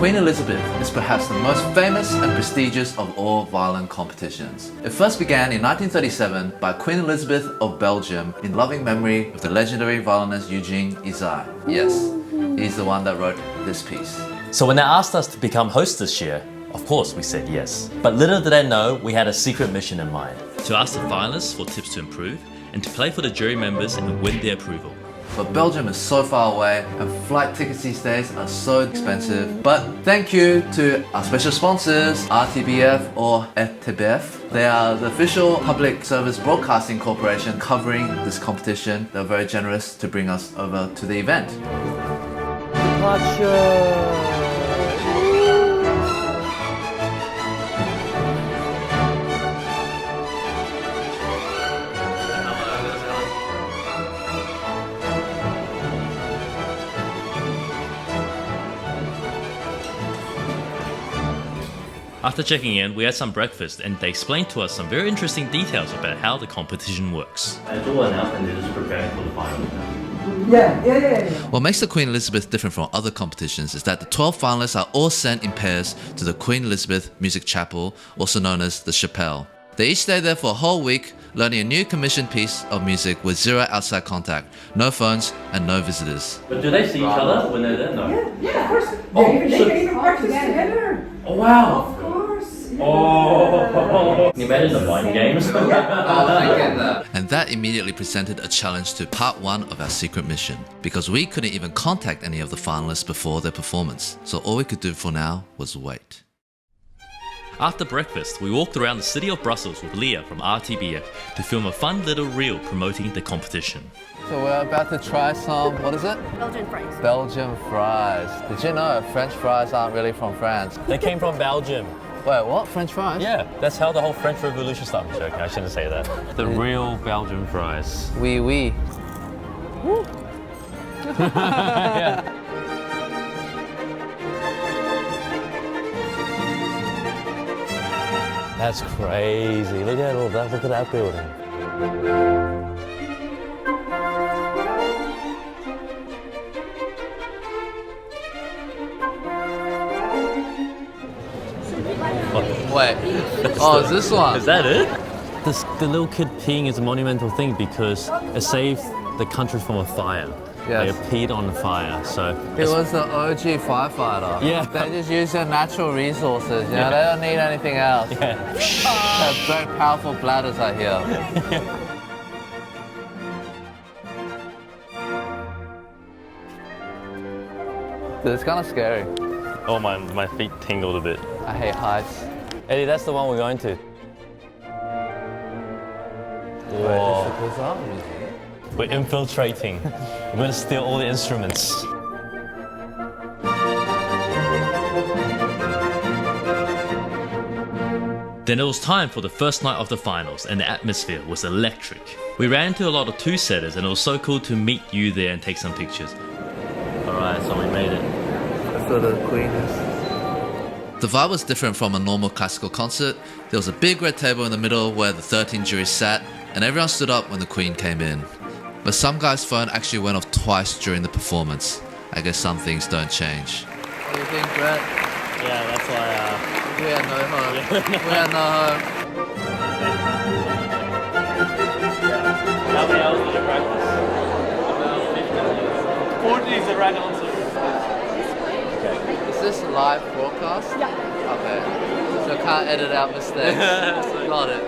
Queen Elizabeth is perhaps the most famous and prestigious of all violin competitions. It first began in 1937 by Queen Elizabeth of Belgium in loving memory of the legendary violinist Eugene Izard. Yes, he's the one that wrote this piece. So when they asked us to become hosts this year, of course we said yes. But little did I know we had a secret mission in mind. To ask the finalists for tips to improve and to play for the jury members and win their approval. But Belgium is so far away and flight tickets these days are so expensive. But thank you to our special sponsors, RTBF or RTBF. They are the official public service broadcasting corporation covering this competition. They're very generous to bring us over to the event. After checking in, we had some breakfast and they explained to us some very interesting details about how the competition works. It's all enough and they're just preparing for the final. Yeah. What makes the Queen Elizabeth different from other competitions is that the 12 finalists are all sent in pairs to the Queen Elizabeth Music Chapel, also known as the Chapelle. They each stay there for a whole week, learning a new commissioned piece of music with zero outside contact, no phones and no visitors. But do they see each other when they're there? No. Yeah, of course. Oh, They so- can even practice together. Oh wow! Of course. Yeah. Oh! Can you imagine the mind games? And that immediately presented a challenge to part one of our secret mission, because we couldn't even contact any of the finalists before their performance. So all we could do for now was wait. After breakfast, we walked around the city of Brussels with Leah from RTBF to film a fun little reel promoting the competition. So we're about to try some, what is it? Belgian fries. Belgian fries. Did you know French fries aren't really from France? They came from Belgium. Wait, what? French fries? Yeah, that's how the whole French Revolution started. I'm joking, I shouldn't say that. The real Belgian fries. Oui, oui. Yeah. That's crazy. Look at all that. Look at that building. Wait. Oh, is this one? Is that it? The little kid peeing is a monumental thing because it saved the country from a fire. Yes. They peed on the fire, so... He was the OG firefighter. Yeah. They just use their natural resources, you know, they don't need anything else. Yeah. They have very powerful bladders, I hear. Dude, it's kind of scary. Oh, my feet tingled a bit. I hate heights. Eddie, that's the one we're going to. Whoa. We're infiltrating. We're going to steal all the instruments. Then it was time for the first night of the finals and the atmosphere was electric. We ran into a lot of two-setters and it was so cool to meet you there and take some pictures. Alright, so we made it. So the Queen is... The vibe was different from a normal classical concert. There was a big red table in the middle where the 13 juries sat, and everyone stood up when the Queen came in. But some guy's phone actually went off twice during the performance. I guess some things don't change. What do you think, Brett? Yeah, that's why... We had no home. We had no home. How many hours did you practice? About 50. 4 days are right on. Is this live broadcast? Yeah. Okay. So can't edit out mistakes. Got it.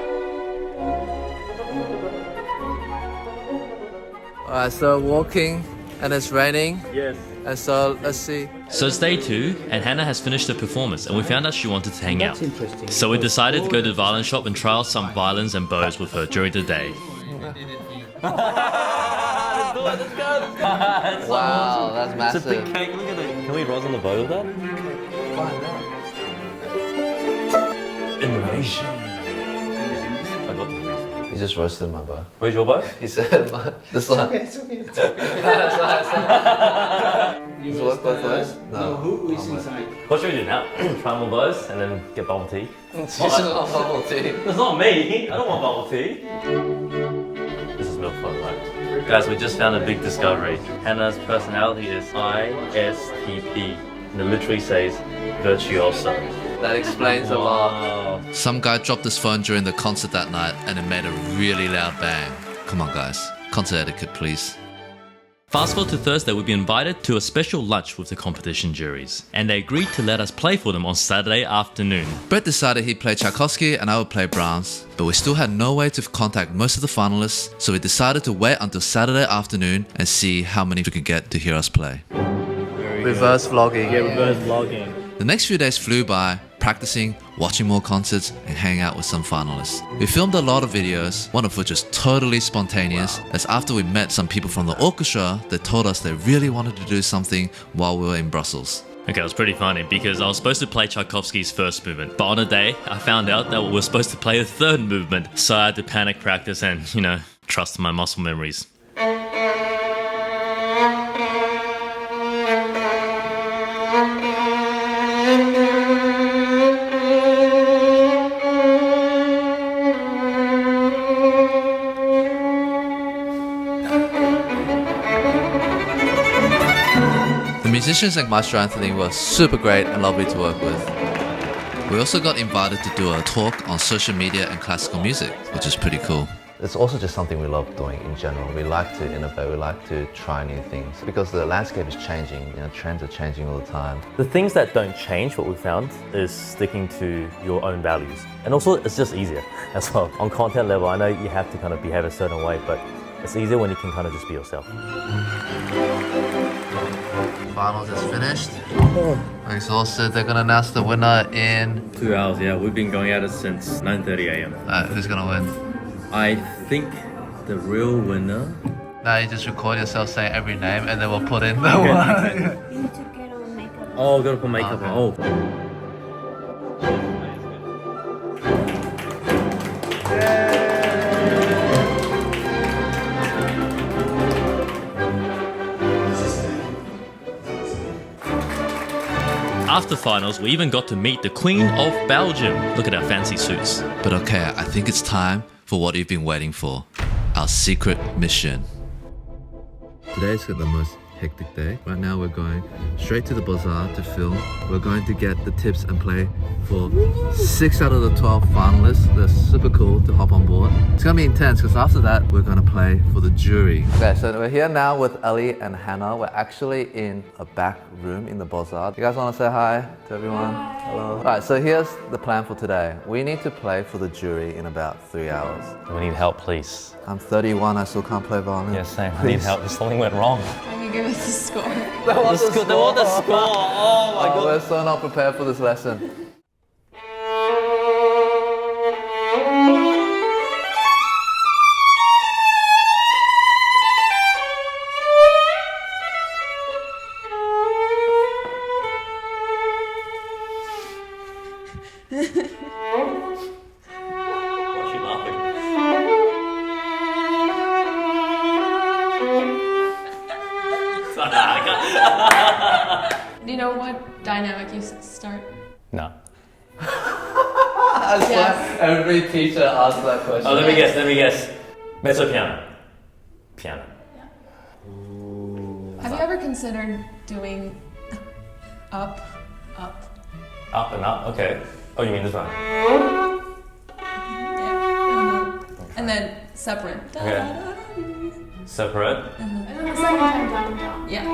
Alright, so walking and it's raining. Yes. And so let's see. So it's day 2 and Hana has finished her performance and we found out she wanted to hang out. Interesting. So we decided to go to the violin shop and try out some violins and bows with her during the day. Wow, that's massive. It's a big cake, look at it. Can we rosin the bow with that? Innovation. I got the reason. He just roasted my bow. Where's your bow? He said, this one. It's okay. Does it work both ways? No, who is inside? What should we do now? Try more bows and then get bubble tea? It's not bubble tea. That's not me! I don't want bubble tea! This is real fun, right? Guys, we just found a big discovery. Hana's personality is ISTP. and it literally says virtuoso. That explains a lot. Wow. Some guy dropped his phone during the concert that night and it made a really loud bang. Come on guys, concert etiquette please. Fast forward to Thursday, we've been invited to a special lunch with the competition juries, and they agreed to let us play for them on Saturday afternoon. Brett decided he'd play Tchaikovsky and I would play Brahms, but we still had no way to contact most of the finalists, so we decided to wait until Saturday afternoon and see how many we could get to hear us play. Reverse vlogging. Yeah, reverse vlogging. The next few days flew by, practicing, watching more concerts, and hanging out with some finalists. We filmed a lot of videos, one of which was totally spontaneous, as after we met some people from the orchestra, they told us they really wanted to do something while we were in Brussels. Okay, it was pretty funny because I was supposed to play Tchaikovsky's first movement, but on a day, I found out that we were supposed to play the third movement, so I had to panic practice and, trust my muscle memories. The musicians and Maestro Anthony were super great and lovely to work with. We also got invited to do a talk on social media and classical music, which is pretty cool. It's also just something we love doing in general. We like to innovate, we like to try new things because the landscape is changing, trends are changing all the time. The things that don't change, what we found, is sticking to your own values. And also, it's just easier as well. On content level, I know you have to kind of behave a certain way, but it's easier when you can kind of just be yourself. Finals is finished. We're exhausted. They're gonna announce the winner in 2 hours, yeah. We've been going at it since 9:30 a.m. who's gonna win? I think the real winner... Now you just record yourself saying every name and then we'll put in the one. You need to get on makeup. Oh, gotta put makeup on. Oh. After finals, we even got to meet the Queen of Belgium. Look at our fancy suits. But okay, I think it's time for what you've been waiting for. Our secret mission. Today's the most hectic day. Right now we're going straight to the bazaar to film. We're going to get the tips and play for 6 out of the 12 finalists. They're super cool to hop on board. It's gonna be intense because after that we're gonna play for the jury. Okay, so we're here now with Elli and Hana. We're actually in a back room in the bazaar. You guys wanna say hi to everyone? Hi. Hello. Alright, so here's the plan for today. We need to play for the jury in about 3 hours. We need help, please. I'm 31, I still can't play violin. Yeah, same. I need help. Something went wrong. Can you give us a score? They want the score. Oh my god. We're so not prepared for this lesson. Why is she laughing? Do you know what dynamic you start? No. That's Yes. why every teacher asks that question. Oh, let me guess. Mezzo piano. Piano. Have you ever considered doing up? Up and up, okay. Oh, you mean this one? Yeah. And then separate. Okay. Separate? And then the second time down. Yeah.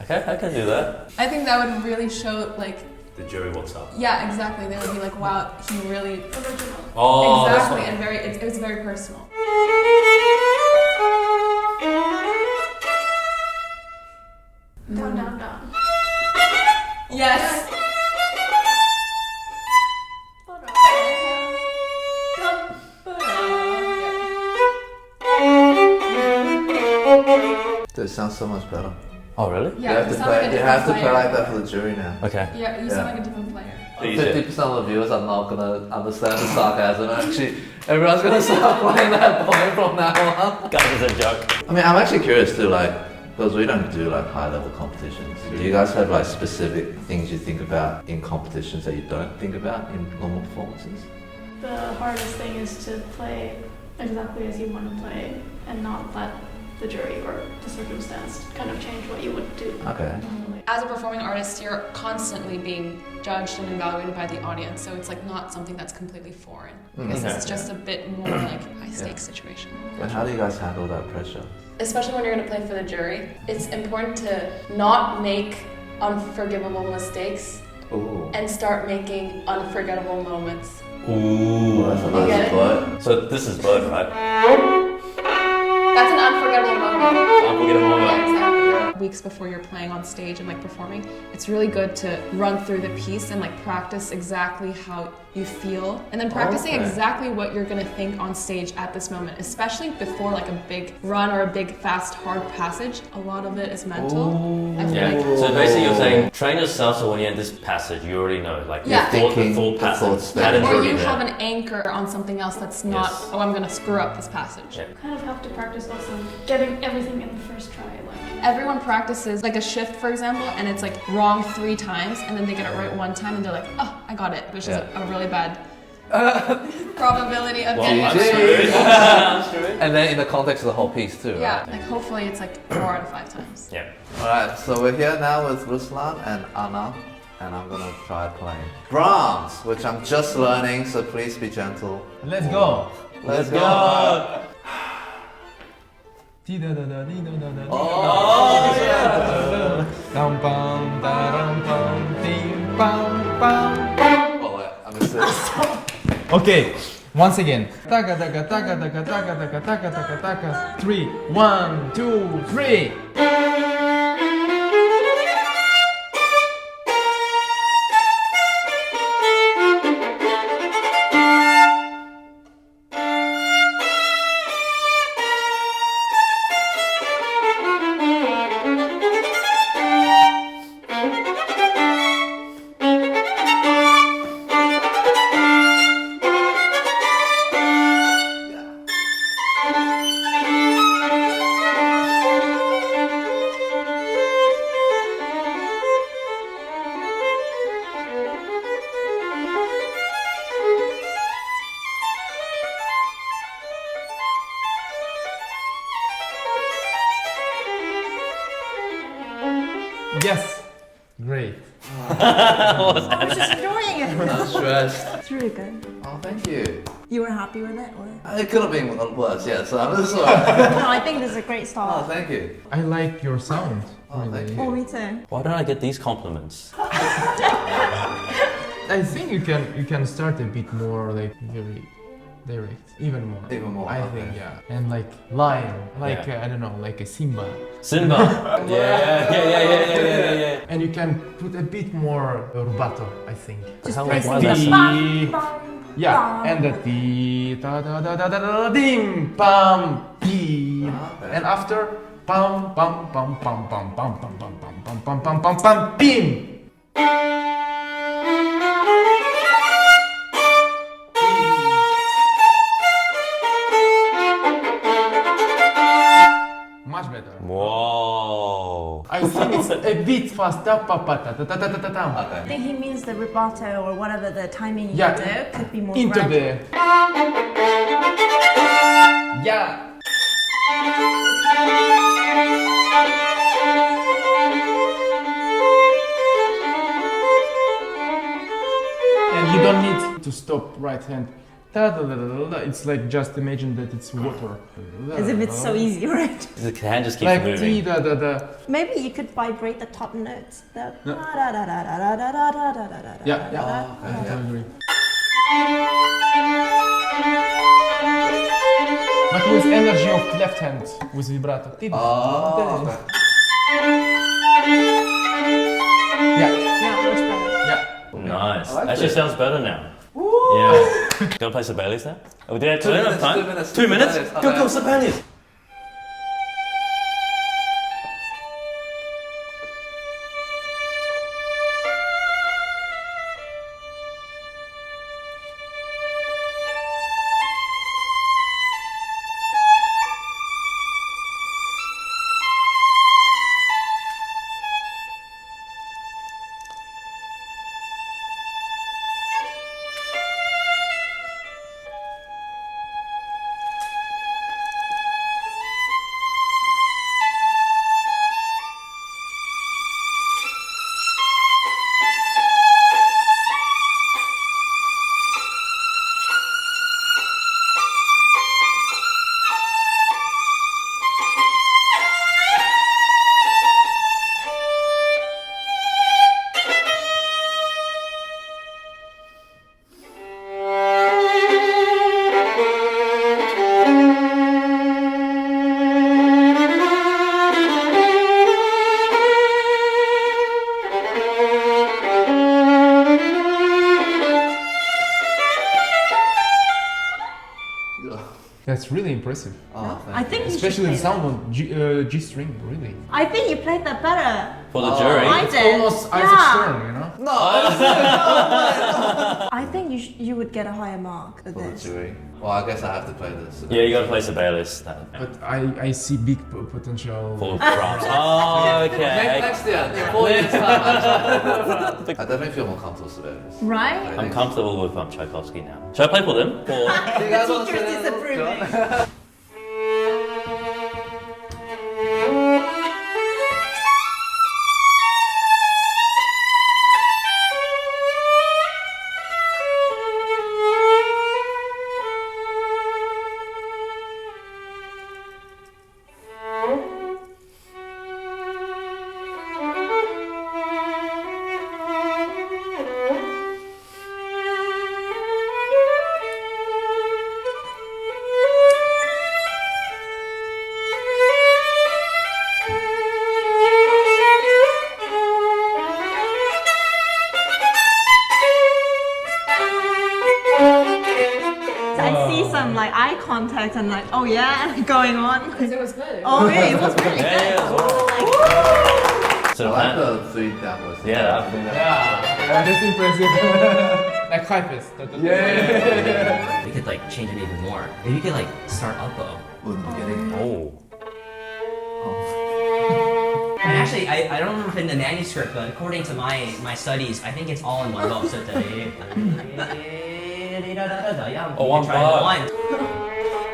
Okay, I can do that. I think that would really show, like, The jury what's up. yeah, exactly. They would be like, wow, he really. Original. Oh, exactly, that's and it was very personal. Down. Yes. It sounds so much better. Oh, really? Yeah, you have to sound like a play. You different have to play player. like that for the jury now. Okay. Yeah, you sound like a different player. 50% of the viewers are not gonna understand the sarcasm. Actually, everyone's gonna start playing that poem from now on. That was a joke. I mean, I'm actually curious too, like, because we don't do like high-level competitions. Do you guys have like specific things you think about in competitions that you don't think about in normal performances? The hardest thing is to play exactly as you want to play and not let the jury or the circumstance kind of change what you would do. Okay. normally. As a performing artist, you're constantly being judged and evaluated by the audience, so it's like not something that's completely foreign. I guess this is just a bit more like high stakes situation. And how do you guys handle that pressure? Especially when you're going to play for the jury, it's important to not make unforgivable mistakes Ooh. and start making unforgettable moments. Ooh. That's a You get nice it? bird. So this is bird, right? That's an unforgettable moment. Unforgettable moment. Yeah, exactly. Weeks before you're playing on stage and like performing, it's really good to run through the piece and like practice exactly how you feel, and then practicing exactly what you're gonna think on stage at this moment, especially before like a big run or a big fast hard passage. A lot of it is mental. I feel Yeah. like So basically, you're saying train yourself so when you're in this passage, you already know, like Yeah. the Thinking, full the passage. thoughts Patterns or already you there. have an anchor on something else that's not, Yes. oh, I'm gonna screw up this passage. Yeah. Kind of have to practice also getting everything in the first try. Like Everyone practices like a shift, for example, and it's like wrong 3 times, and then they get it right 1 time, and they're like, oh, I got it, which is a really bad probability of getting I'm it right. screwed. I'm screwed. And then in the context of the whole piece too, Yeah, right? like hopefully it's like 4 out of 5 times. Yeah. Alright, so we're here now with Ruslan and Hana, and I'm gonna try playing Brahms, which I'm just learning, so please be gentle. Let's go. Let's go! Oh, yeah. Dum bum, da dum bum, ding bum bum. Oh, wait, I missed it. Okay, once again. Taka taka taka taka taka taka taka taka taka. 3, 1, 2, 3. Yes. Great. I was just enjoying it. I'm stressed. It's really good. Oh, thank you. You were happy with it? Or? It could have been worse, yeah, so I'm just alright. No, I think this is a great Oh, start. thank you. I like your sound. Oh, thank Oh, you. me too. Why don't I get these compliments? I think you can start a bit more like very direct, even more. Even more, I okay. think, yeah. And like lion, like Yeah. I don't know, like a Simba. Simba. Yeah. And you can put a bit more rubato, I think. Just How- press why the is that? Dee- bum, Yeah, bum. and the dee da da da da da da ding pam dee, Okay. and after pam pam pam pam pam pam pam pam pam pam pam pam pam pam bim. Much better. Whoa. I think it's a bit fast. Ta pa pa ta ta ta ta ta ta ta. I think he means the rubato or whatever the timing you Yeah. do could be more Into gradual. the. Yeah. And you don't need to stop right hand. Ta da da da da da. It's like just imagine that it's water. As if it's so easy, right? The hand just keeps Like moving. ti da da da. Maybe you could vibrate the top notes. The No. da da da da da da da da da da da. Yeah, yeah. da. I totally agree. But with energy of left hand, with vibrato. Oh, okay. Yeah, Yeah, much better. yeah. Nice. I like Actually it. sounds better now. Yeah. Gonna play Sibelius now? Oh, we did have 2 enough minutes, time? 2 minutes, 2 minutes? Sibelius, Go, okay. go, Sibelius! That's really impressive. Oh, I think you should Especially play the sound on G string, really. I think you played that better. For the jury. I did. Almost Isaac Yeah. Stern, you know? No, I think you would get a higher mark at for the this. jury. Well, I guess I have to play this. Yeah, you gotta play Sibelius then. But I see big potential. For Brahms. Oh, okay. Next year, 4 years time. I definitely feel more comfortable with this. Right? I'm comfortable with Tchaikovsky now. Should I play for them? Or... You guys want to Teacher's sit in? disapproving. I see some like eye contact and like, oh yeah, going on. Because it was good. Oh yeah, it was really good. Yeah, so I like the 3 downwards. yeah, Yeah, that's impressive. Like hypers. We could like change it even more. Maybe you could like start upbo. In the beginning. Oh. And actually, I don't remember in the manuscript, but according to my studies, I think it's all in one go. So yeah, Oh, one try bar. one.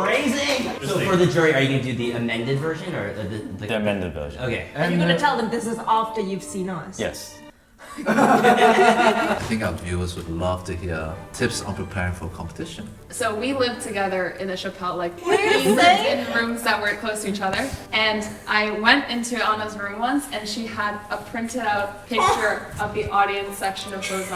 Phrasing. So for the jury, are you gonna do the amended version or The amended version. Okay. And you're gonna tell them this is after you've seen us. Yes. I think our viewers would love to hear tips on preparing for a competition. So we lived together in the Chapelle, like What are you we lived saying? in rooms that were close to each other. And I went into Anna's room once, and she had a printed out picture of the audience section of Beaux-Arts.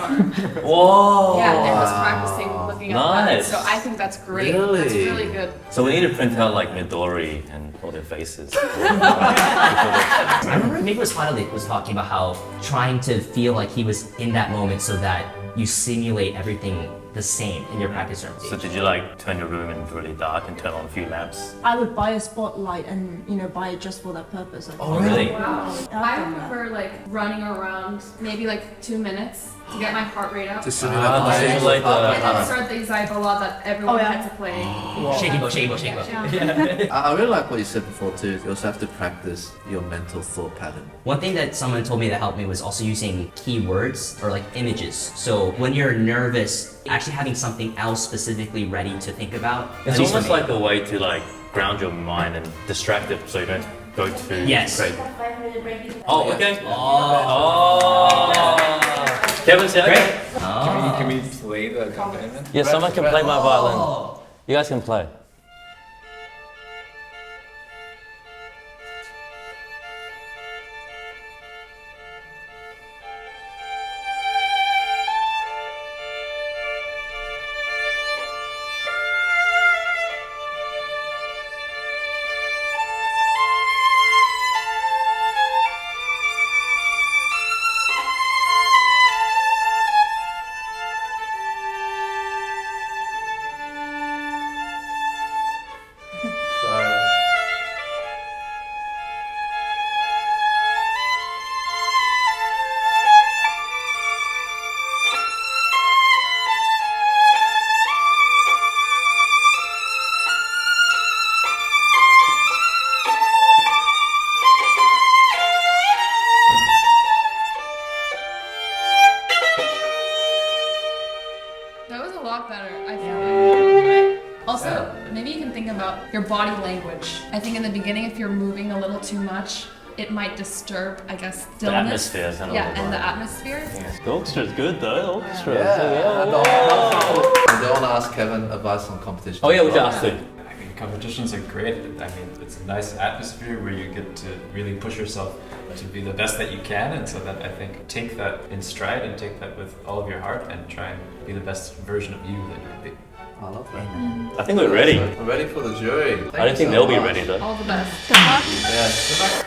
Whoa. Yeah, and was practicing looking at that. Nice. So I think that's great. Really? That's really good. So we need to print out like Midori and all their faces. I remember maybe it was Hana that was talking about how trying to feel like he was in that moment so that you simulate everything the same in your practice room. So did you like turn your room in really dark and turn on a few lamps? I would buy a spotlight and buy it just for that purpose. Oh really? Wow. I've I done that. remember like running around maybe like 2 minutes to get my heart rate up. To simulate Ah, playing. simulate the- And then start the Isaiah that everyone Oh, yeah. had to play. Shaky bow, shaky bow, shaky bow. I really like what you said before too. You also have to practice your mental thought pattern. One thing that someone told me that helped me was also using keywords or like images. So when you're nervous, actually having something else specifically ready to think about. It's at least for almost me. like a way to like ground your mind and distract it so you don't go too Yes. crazy. 500 rankings. Oh, okay. Oh. Kevin said okay. Can we play the accompaniment? Yeah, someone can play my violin. You guys can play. That was a lot better, I feel like. Also, maybe you can think about your body language. I think in the beginning, if you're moving a little too much, it might disturb, I guess, stillness. The atmosphere kind of. Yeah, and the atmosphere. The orchestra's good though. The orchestra. I don't want to ask Kevin advice on competition. Oh yeah, we should ask him. I mean, competitions are great. I mean, it's a nice atmosphere where you get to really push yourself to be the best that you can, and so that I think take that in stride and take that with all of your heart and try and be the best version of you that you can be. I love that. I think we're ready. We're ready for the jury. I don't think they'll be ready though. All the best. Yes.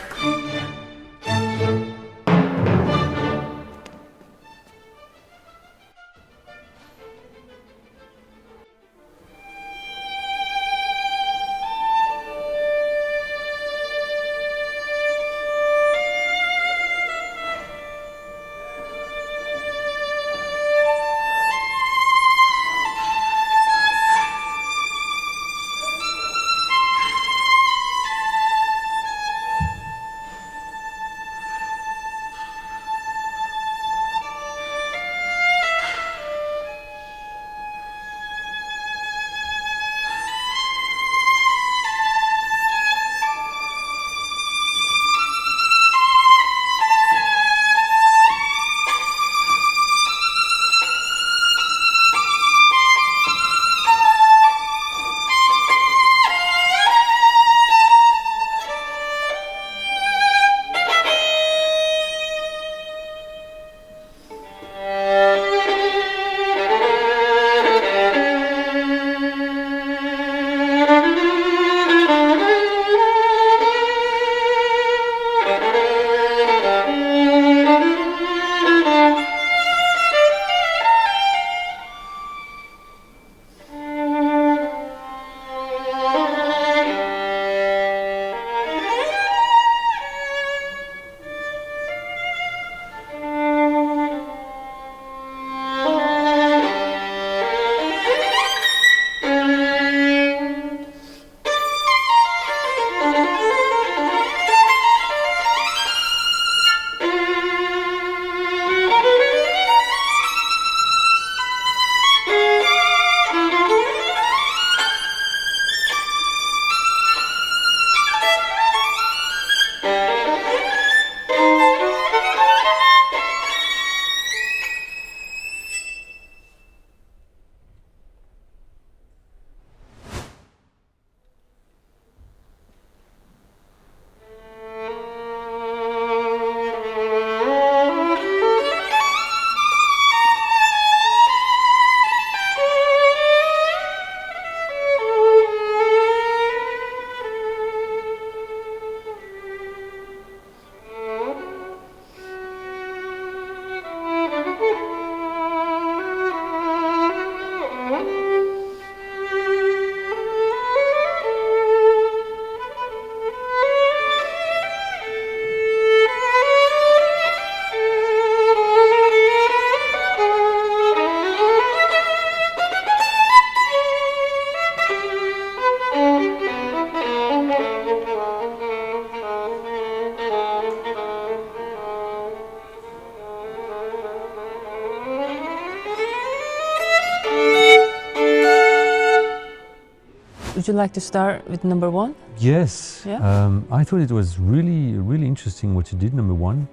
Would you like to start with number 1? Yes. Yeah. I thought it was really interesting what you did, number 1.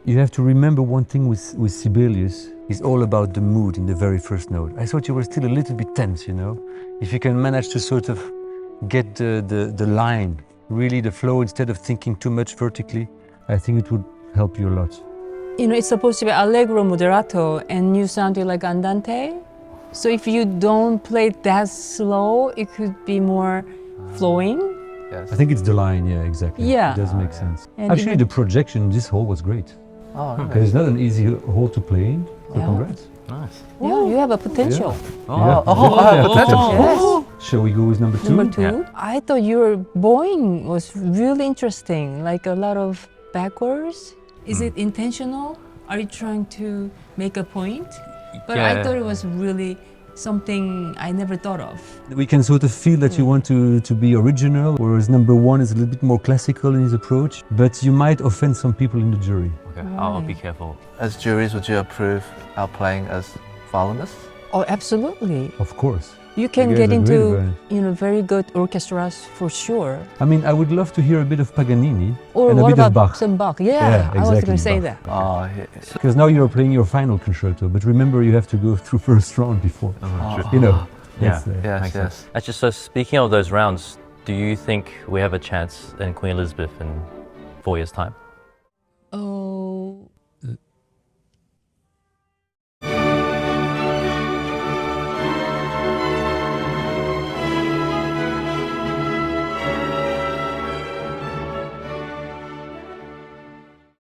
You have to remember one thing with Sibelius. It's all about the mood in the very first note. I thought you were still a little bit tense, you know? If you can manage to sort of get the line, really the flow, instead of thinking too much vertically, I think it would help you a lot. You know, it's supposed to be allegro moderato and you sounded like andante. So if you don't play that slow, it could be more flowing. Yes. I think it's the line, yeah, exactly. Yeah. It does make sense. And Actually, even- the projection in this hall was great. Oh, really? Because it's not an easy hall to play in, so Yeah. congrats. Nice. Yeah, you have a potential. Yeah. Yes. Shall we go with number 2? Number 2, I thought your bowing was really interesting, like a lot of backwards. Is it intentional? Are you trying to make a point? But I Yeah. thought it was really something I never thought of. We can sort of feel that you want to be original, whereas number 1 is a little bit more classical in his approach, but you might offend some people in the jury. Okay, I'll be careful. As juries, would you approve our playing as violinists? Oh, absolutely. Of course. You can You guys get are great into, about it. you know, very good orchestras for sure. I mean, I would love to hear a bit of Paganini Or and a what bit about of Bach. some Bach? Yeah, Yeah, I was exactly, going to say Bach. that. Oh, Because now you're playing your final concerto, but remember you have to go through first round before. You know. Yeah. that's, yes, Makes yes. sense. Actually, so speaking of those rounds, do you think we have a chance in Queen Elizabeth in 4 years' time?